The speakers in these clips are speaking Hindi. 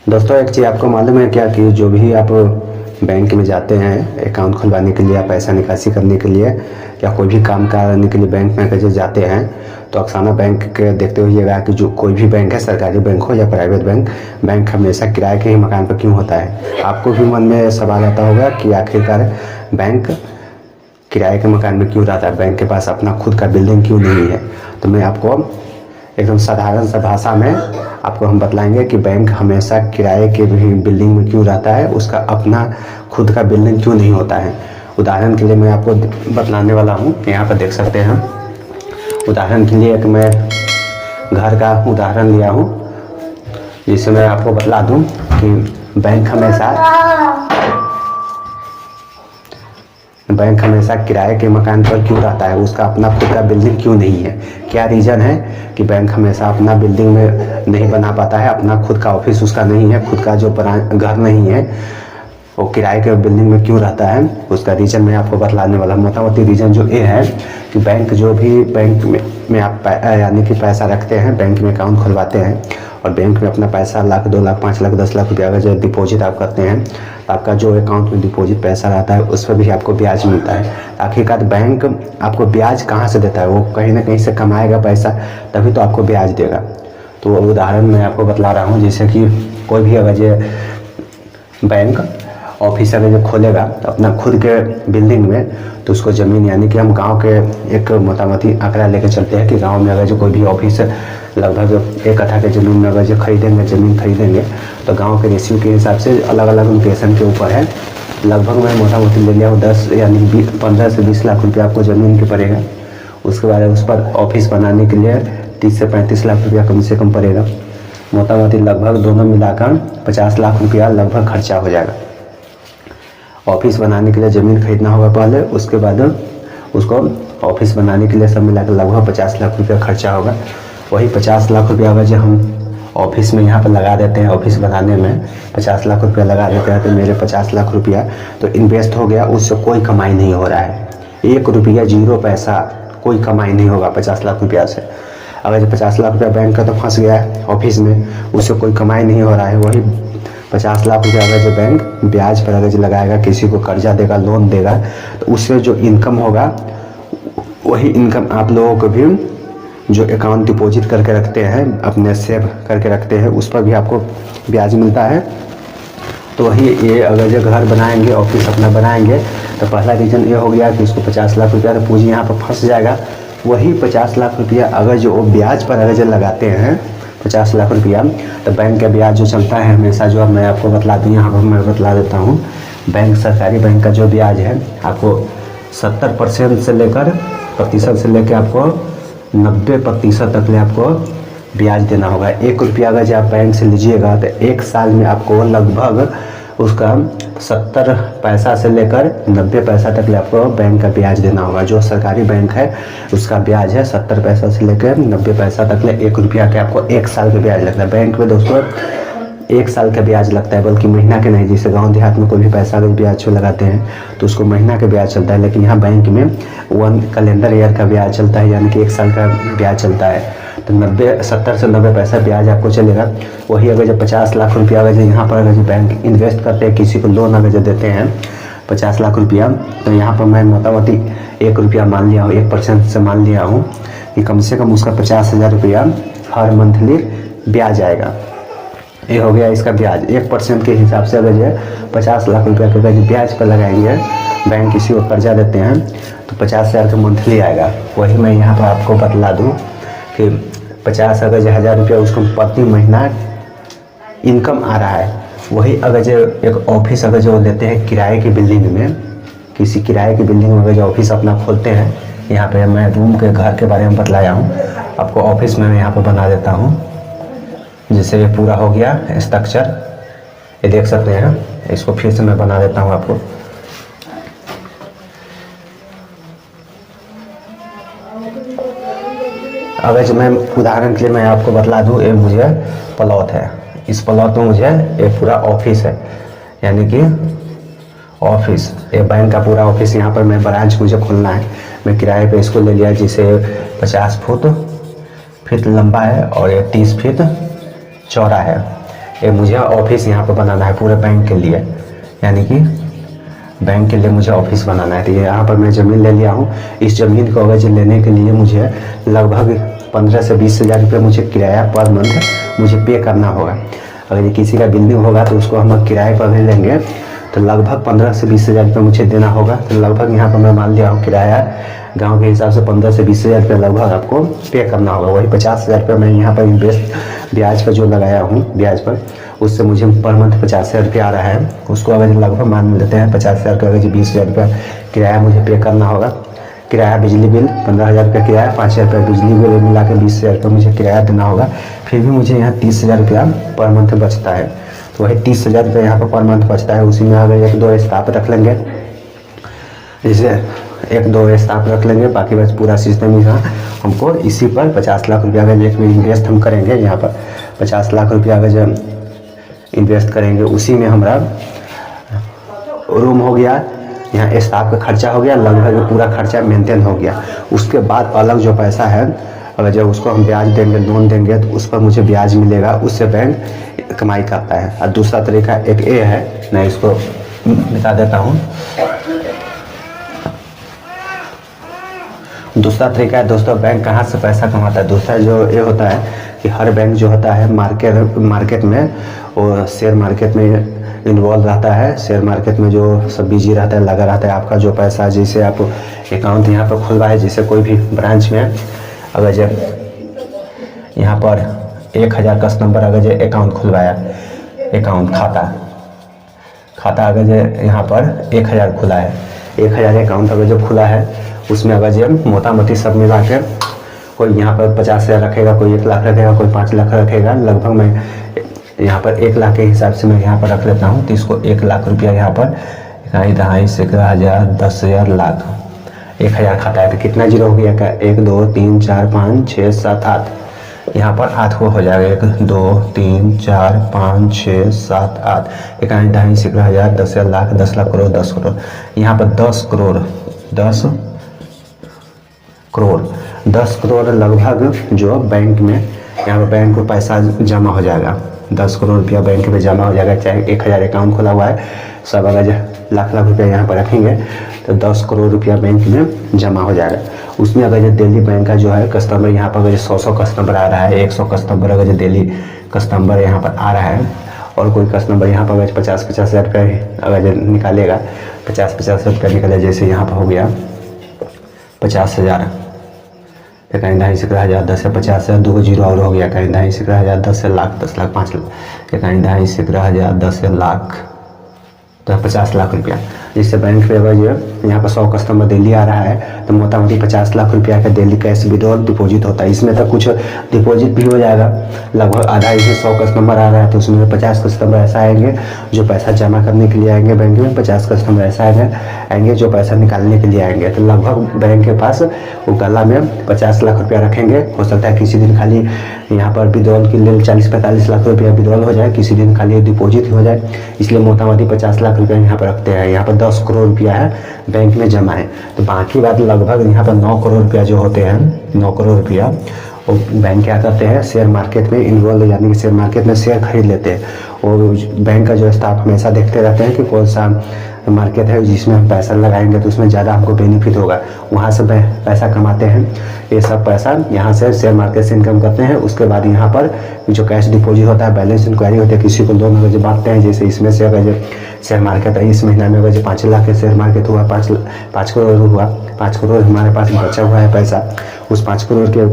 दोस्तों, एक चीज़ आपको मालूम है क्या कि जो भी आप बैंक में जाते हैं अकाउंट खुलवाने के लिए या पैसा निकासी करने के लिए या कोई भी काम करने के लिए बैंक में अगर जाते हैं तो अक्साना बैंक के देखते हुए कि जो कोई भी बैंक है, सरकारी बैंक हो या प्राइवेट बैंक हमेशा किराए के ही मकान पर क्यों होता है। आपको भी मन में सवाल आता होगा कि आखिरकार बैंक किराए के मकान में क्यों रहता है, बैंक के पास अपना खुद का बिल्डिंग क्यों नहीं है। तो मैं आपको एकदम साधारण सा भाषा में आपको हम बतलाएंगे कि बैंक हमेशा किराए के बिल्डिंग में क्यों रहता है, उसका अपना खुद का बिल्डिंग क्यों नहीं होता है। उदाहरण के लिए मैं आपको बतलाने वाला हूँ कि यहाँ पर देख सकते हैं। उदाहरण के लिए एक मैं घर का उदाहरण लिया हूँ, जिससे मैं आपको बतला दूँ कि बैंक हमेशा किराए के मकान पर क्यों रहता है, उसका अपना खुद का बिल्डिंग क्यों नहीं है। क्या रीज़न है कि बैंक हमेशा अपना बिल्डिंग में नहीं बना पाता है, अपना खुद का ऑफिस उसका नहीं है, खुद का जो घर नहीं है, वो किराए के बिल्डिंग में क्यों रहता है। उसका रीज़न मैं आपको बतलाने वाला हूँ। मोटा-मोटी रीज़न जो ये है कि बैंक में आप यानी कि पैसा रखते हैं, बैंक में अकाउंट खुलवाते हैं और बैंक में अपना पैसा 1 लाख 2 लाख 5 लाख 10 लाख रुपया अगर जो डिपॉजिट आप करते हैं तो आपका जो अकाउंट में डिपॉजिट पैसा रहता है उस पर भी आपको ब्याज मिलता है। आखिरकार बैंक आपको ब्याज कहाँ से देता है, वो कहीं ना कहीं से कमाएगा पैसा, तभी तो आपको ब्याज देगा। तो वो उदाहरण मैं आपको बतला रहा हूँ, जैसे कि कोई भी अगर जो बैंक ऑफिस अगर जो खोलेगा अपना खुद के बिल्डिंग में तो उसको ज़मीन, यानी कि हम गांव के एक मोटामोटी आंकड़ा लेके चलते हैं कि गांव में अगर जो कोई भी ऑफिस लगभग 1 कट्ठा के ज़मीन में अगर जो ज़मीन खरीदेंगे तो गांव के रेशियो के हिसाब से अलग अलग लोकेशन के ऊपर है। लगभग मैं मोटा-मोटी ले लिया हूँ 10 यानी 15 से 20 लाख रुपया आपको ज़मीन के पड़ेगा। उसके बाद उस पर ऑफिस बनाने के लिए 30 से 35 लाख रुपया कम से कम पड़ेगा। मोटा-मोटी लगभग दोनों मिलाकर 50 लाख रुपया लगभग खर्चा हो जाएगा। ऑफिस बनाने के लिए ज़मीन खरीदना होगा पहले, उसके बाद उसको ऑफिस बनाने के लिए सब मिलाकर लगभग 50 लाख रुपया खर्चा होगा। वही 50 लाख रुपया अगर जो हम ऑफिस में यहाँ पर लगा देते हैं, ऑफिस बनाने में 50 लाख रुपया लगा देते हैं तो मेरे 50 लाख रुपया तो इन्वेस्ट हो गया, उससे कोई कमाई नहीं हो रहा है। 1 रुपया 0 पैसा कोई कमाई नहीं होगा 50 लाख रुपया से। अगर जो 50 लाख रुपया बैंक का तो फंस गया है ऑफिस में, उससे कोई कमाई नहीं हो रहा है। वही 50 लाख रुपया अगर जो बैंक ब्याज पर अगर जो लगाएगा, किसी को कर्जा देगा, लोन देगा, तो उससे जो इनकम होगा वही इनकम आप लोगों को भी जो अकाउंट डिपॉजिट करके रखते हैं, अपने सेव करके रखते हैं, उस पर भी आपको ब्याज मिलता है। तो वही ये अगर जो घर बनाएंगे, ऑफिस अपना बनाएंगे, तो पहला रीज़न ये हो गया कि उसको 50 लाख रुपया तो पूंजी यहाँ पर फंस जाएगा। वही 50 लाख रुपया अगर जो ब्याज पर अगर जो लगाते हैं 50 लाख रुपया, तो बैंक का ब्याज जो चलता है हमेशा, जो अब मैं आपको बतला दूँ, यहाँ पर मैं बतला देता हूँ। बैंक, सरकारी बैंक का जो ब्याज है आपको 70% से लेकर आपको 90% तक ले आपको ब्याज देना होगा। 1 रुपया अगर जो आप बैंक से लीजिएगा तो 1 साल में आपको लगभग उसका 70 पैसा से लेकर 90 पैसा तक ले आपको बैंक का ब्याज देना होगा। जो सरकारी बैंक है उसका ब्याज है 70 पैसा से लेकर 90 पैसा तक ले 1 रुपया के आपको 1 साल का ब्याज लगता है। बैंक में दोस्तों 1 साल का ब्याज लगता है, बल्कि महीना के नहीं। जैसे गांव देहात में कोई भी पैसा अगर ब्याज को लगाते हैं तो उसको महीना का ब्याज चलता है, लेकिन यहाँ बैंक में 1 कैलेंडर ईयर का ब्याज चलता है, यानी कि 1 साल का ब्याज चलता है। तो 70 से 90 पैसा ब्याज आपको चलेगा। वही अगर जब 50 लाख रुपया अगर यहाँ पर अगर जो बैंक इन्वेस्ट करते हैं, किसी को लोन अगर जो देते हैं 50 लाख रुपया, तो यहाँ पर मैं मोटामोटी 1 रुपया मान लिया हूँ, 1% से मान लिया हूँ कि कम से कम उसका 50,000 रुपया हर मंथली ब्याज आएगा। ये हो गया इसका ब्याज। 1% के हिसाब से अगर जो 50 लाख रुपया के अगर ब्याज पर लगाएंगे, बैंक किसी को कर्जा देते हैं तो 50,000 का मंथली आएगा। वही मैं यहाँ पर आपको बतला दूँ कि 50 अगर जो 1,000 रुपया उसको प्रति महीना इनकम आ रहा है। वही अगर जो एक ऑफिस अगर जो लेते हैं किराए की बिल्डिंग में, किसी किराए की बिल्डिंग में अगर जो ऑफिस अपना खोलते हैं, यहाँ पे मैं रूम के घर के बारे में बतलाया हूँ आपको। ऑफिस में मैं यहाँ पर बना देता हूँ, जिससे ये पूरा हो गया स्ट्रक्चर, ये देख सकते हैं। इसको फिर से मैं बना देता हूँ आपको। अगर जो मैं उदाहरण के लिए मैं आपको बतला दूँ, ये मुझे प्लॉट है, इस प्लॉट में मुझे ये पूरा ऑफिस है, यानी कि ऑफिस, ये बैंक का पूरा ऑफिस। यहाँ पर मैं ब्रांच मुझे खोलना है, मैं किराए पे इसको ले लिया, जिसे 50 फीट लंबा है और ये 30 फीट चौड़ा है। एक मुझे ऑफिस यहाँ पर बनाना है पूरे बैंक के लिए, यानी कि बैंक के लिए मुझे ऑफिस बनाना है। तो यहाँ पर मैं ज़मीन ले लिया हूँ। इस ज़मीन को अगर लेने के लिए मुझे लगभग 15 से 20 हज़ार रुपये मुझे किराया पर मंथ मुझे पे करना होगा। अगर ये किसी का बिल्डिंग होगा तो उसको हम किराए पर भी लेंगे तो लगभग 15 से 20 हज़ार रुपये मुझे देना होगा। तो लगभग यहाँ पर मैं मान लिया हूँ किराया गांव के हिसाब से 15 से 20 हज़ार रुपये लगभग आपको पे करना होगा। वही 50 हज़ार रुपये मैं यहाँ पर इन्वेस्ट ब्याज पर जो लगाया हूँ ब्याज पर, उससे मुझे पर मंथ 50 हज़ार रुपये आ रहा है। उसको अगर लगभग मान लेते हैं 50 हज़ार का, अगर 20 हज़ार रुपये किराया मुझे पे करना होगा। किराया बिजली बिल 15 हज़ार रुपये किराया, 5 हज़ार रुपये बिजली बिल मिला के 20 हज़ार रुपये मुझे किराया देना होगा। फिर भी मुझे यहाँ 30 हज़ार रुपया पर मंथ बचता है। तो वही 30 हज़ार रुपये यहाँ पर मंथ बचता है। उसी में अगर 1-2 स्टाफ रख लेंगे, जैसे 1-2 स्टाफ रख लेंगे, बाकी बस पूरा सिस्टम ही हमको इसी पर 50 लाख रुपया अगर एक में इन्वेस्ट हम करेंगे, यहाँ पर 50 लाख रुपया अगर जब इन्वेस्ट करेंगे, उसी में हमारा रूम हो गया, यहाँ स्टाफ का खर्चा हो गया, लगभग पूरा खर्चा मेंटेन हो गया। उसके बाद अलग जो पैसा है अगर जब उसको हम ब्याज देंगे, लोन देंगे, तो उस पर मुझे ब्याज मिलेगा, उससे बैंक कमाई करता है। और दूसरा तरीका एक ये है, मैं इसको बता देता हूँ। दूसरा तरीका है दोस्तों, बैंक कहाँ से पैसा कमाता है। दूसरा जो ये होता है कि हर बैंक जो होता है मार्केट में और शेयर मार्केट में इन्वॉल्व रहता है। शेयर मार्केट में जो सब बिजी रहता है, लगा रहता है। आपका जो पैसा, जैसे आप अकाउंट यहाँ पर खुलवाए, जैसे कोई भी ब्रांच में अगर जब यहाँ पर 1000 कस्टमर अगर जो अकाउंट खुलवाया, अकाउंट खाता अगर जो यहाँ पर 1000 खुला है, 1000 अकाउंट अगर जो खुला है, उसमें अगर जो मोटा मोटी सब मिला के कोई यहाँ पर 50 हज़ार रखेगा, कोई 1 लाख रखेगा, कोई 5 लाख रखेगा। लगभग मैं यहाँ पर 1 लाख के हिसाब से मैं यहाँ पर रख लेता हूँ। तो इसको 1 लाख रुपया यहाँ पर 2.5 से 1000, 10,000, लाख, 1000 खाता है। तो कितना जीरो हो गया का? 1 2 3 4 5 6 7 8, यहाँ पर 8 को हो जाएगा। 1 2 3 4 5 6 7 8, 2.5 से 1000, 10,000, लाख, 10 लाख, करोड़, 10 करोड़। यहाँ पर 10 करोड़, 10 करोड़, 10 करोड़ लगभग जो बैंक में, यहाँ पर बैंक को पैसा जमा हो जाएगा। 10 करोड़ रुपया बैंक में जमा हो जाएगा। चाहे 1000 अकाउंट खुला हुआ है, सब अगर लाख लाख रुपया यहाँ पर रखेंगे तो 10 करोड़ रुपया बैंक में जमा हो जाएगा। उसमें अगर जो दिल्ली बैंक का जो है कस्टमर, यहाँ पर अगर 100 कस्टमर आ रहा है, 100 कस्टमर अगर जो दिल्ली कस्टमर यहाँ पर आ रहा है, और कोई कस्टमर यहाँ पर अगर 50-50 हज़ार रुपया अगर जो निकालेगा, 50-50 रुपया निकले, जैसे यहाँ पर हो गया 50 हज़ार, 2.5 से 1000, 10 से 50 हज़ार, 2 जीरो और हो गया। 2.5 से 1000, 10 से लाख, 10 लाख, 5 लाख, 2.5 से 1000, 10 से लाख, तो 50 लाख रुपया। जिससे बैंक में अगर जो यहाँ पर 100 कस्टमर दिल्ली आ रहा है तो मोटा मोटी 50 लाख रुपया का दिल्ली कैश विड्रॉल डिपॉजिट होता है। इसमें तो कुछ डिपॉजिट भी हो जाएगा, लगभग आधा। इसमें 100 कस्टमर आ रहा है तो उसमें 50 कस्टमर ऐसा आएंगे जो पैसा जमा करने के लिए आएंगे बैंक में, 50 कस्टमर ऐसा आएंगे जो पैसा निकालने के लिए आएंगे। तो लगभग बैंक के पास वो गला में 50 लाख रुपया रखेंगे। हो सकता है किसी दिन खाली यहाँ पर विड्रॉल के लिए 40-45 लाख रुपया विड्रॉल हो जाए, किसी दिन खाली डिपॉजिट हो जाए, इसलिए मोटा मोटी 50 लाख रुपया यहाँ पर रखते हैं। यहाँ पर 10 करोड़ रुपया है बैंक में जमा है। तो बाकी बात लगभग यहाँ पर 9 करोड़ रुपया जो होते हैं, 9 करोड़ रुपया वो बैंक क्या करते हैं, शेयर मार्केट में इन्वॉल्व, यानी कि शेयर मार्केट में शेयर खरीद लेते हैं। और बैंक का जो स्टाफ हमेशा देखते रहते हैं कि कौन सा मार्केट है जिसमें हम पैसा लगाएंगे तो उसमें ज़्यादा हमको बेनिफिट होगा, वहाँ से पैसा कमाते हैं। ये सब पैसा यहाँ से शेयर मार्केट से इनकम करते हैं। उसके बाद यहाँ पर जो कैश डिपॉजिट होता है, बैलेंस इंक्वायरी होती है, किसी को लोन अगर जो बांटते हैं, जैसे इसमें से अगर जो शेयर मार्केट है, इस महीना में अगर जो 5 लाख के शेयर मार्केट हुआ, 5 करोड़ हुआ, 5 करोड़ हमारे पास बचा हुआ है पैसा, उस 5 करोड़ के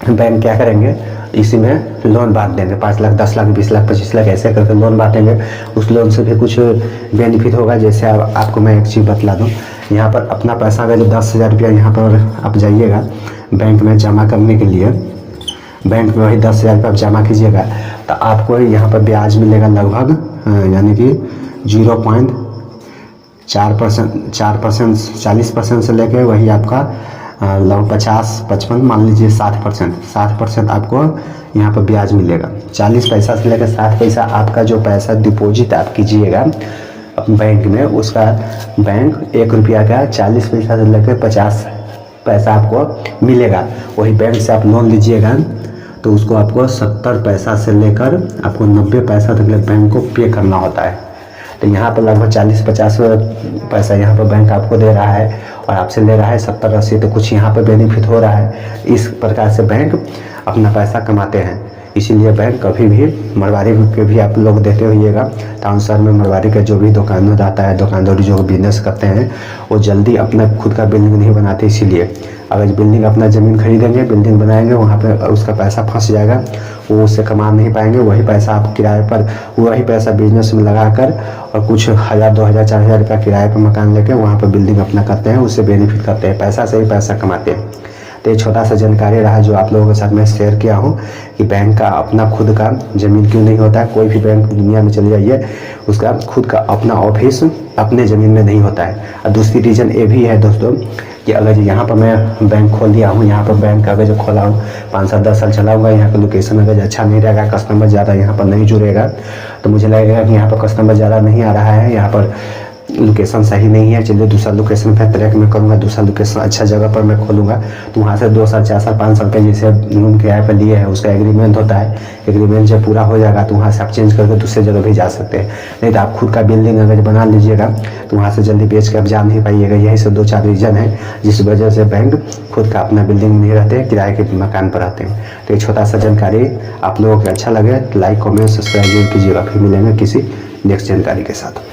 बैंक क्या करेंगे, इसी में लोन बांट देंगे। 5 लाख, 10 लाख, 20 लाख, 25 लाख ऐसे करके लोन बांटेंगे। उस लोन से भी कुछ बेनिफिट होगा। जैसे आपको मैं एक चीज़ बतला दूँ, यहाँ पर अपना पैसा अगर 10,000 रुपया यहाँ पर आप जाइएगा बैंक में जमा करने के लिए, बैंक में वही 10,000 रुपया आप जमा कीजिएगा तो आपको यहाँ पर ब्याज मिलेगा लगभग, यानी कि 0.4%, 40% से लेके वही आपका लगभग 50-55, मान लीजिए 60% आपको यहाँ पर ब्याज मिलेगा। 40 पैसा से लेकर 60 पैसा आपका जो पैसा डिपॉजिट आप कीजिएगा बैंक में, उसका बैंक 1 रुपया का 40 पैसा से लेकर 50 पैसा आपको मिलेगा। वही बैंक से आप लोन लीजिएगा तो उसको आपको 70 पैसा से लेकर आपको 90 पैसा तक बैंक को पे करना होता है। तो यहाँ पर लगभग 40-50 पैसा यहाँ पर बैंक आपको दे रहा है और आपसे ले रहा है 70-80, तो कुछ यहाँ पर बेनिफिट हो रहा है। इस प्रकार से बैंक अपना पैसा कमाते हैं। इसीलिए बैंक कभी भी मारवाड़ी पे भी आप लोग देते होइएगा। टाउन शहर में मारवाड़ी का जो भी दुकान रहता है, दुकानदारी जो बिजनेस करते हैं, वो जल्दी अपना खुद का बिल्डिंग नहीं बनाते। इसीलिए अगर बिल्डिंग अपना ज़मीन खरीदेंगे, बिल्डिंग बनाएंगे, वहाँ पे उसका पैसा फंस जाएगा, वो उससे कमा नहीं पाएंगे। वही पैसा आप किराए पर, वही पैसा बिजनेस में लगाकर और कुछ 1000, 2000, 4000 रुपया किराए पर मकान लेके वहाँ पर बिल्डिंग अपना करते हैं, उससे बेनिफिट करते हैं, पैसा से ही पैसा कमाते हैं। तो ये छोटा सा जानकारी रहा जो आप लोगों के साथ मैं शेयर किया हूँ कि बैंक का अपना खुद का ज़मीन क्यों नहीं होता है। कोई भी बैंक दुनिया में चले जाइए, उसका खुद का अपना ऑफिस अपने ज़मीन में नहीं होता है। और दूसरी रीज़न ये भी है दोस्तों कि अगर यहाँ पर मैं बैंक खोल दिया हूँ, यहाँ पर बैंक अगर जो खोला हूँ 5-7-10 साल चलाऊँगा, यहाँ का लोकेशन अगर अच्छा नहीं रहेगा, कस्टमर ज़्यादा यहाँ पर नहीं जुड़ेगा, तो मुझे लगेगा कि यहाँ पर कस्टमर ज़्यादा नहीं आ रहा है, यहाँ पर लोकेशन सही नहीं है, चलिए दूसरा लोकेशन पे ट्रैक में करूँगा, दूसरा लोकेशन अच्छा जगह पर मैं खोलूँगा। तो वहाँ से 2 साल, 4 साल, 5 साल के जैसे रूम किराए पर लिए हैं, उसका एग्रीमेंट होता है। एग्रीमेंट जब पूरा हो जाएगा तो वहाँ से आप चेंज करके दूसरे जगह भी जा सकते हैं। नहीं तो आप खुद का बिल्डिंग अगर बना लीजिएगा तो वहाँ से जल्दी बेच के आप जा नहीं पाइएगा। यही से 2-4 रीज़न है जिस वजह से बैंक खुद का अपना बिल्डिंग नहीं रहते, किराए के मकान पर रहते हैं। तो ये छोटा सा जानकारी आप लोगों को अच्छा लगे तो लाइक, कमेंट, सब्सक्राइब जरूर कीजिएगा। फिर मिलेंगे किसी नेक्स्ट जानकारी के साथ।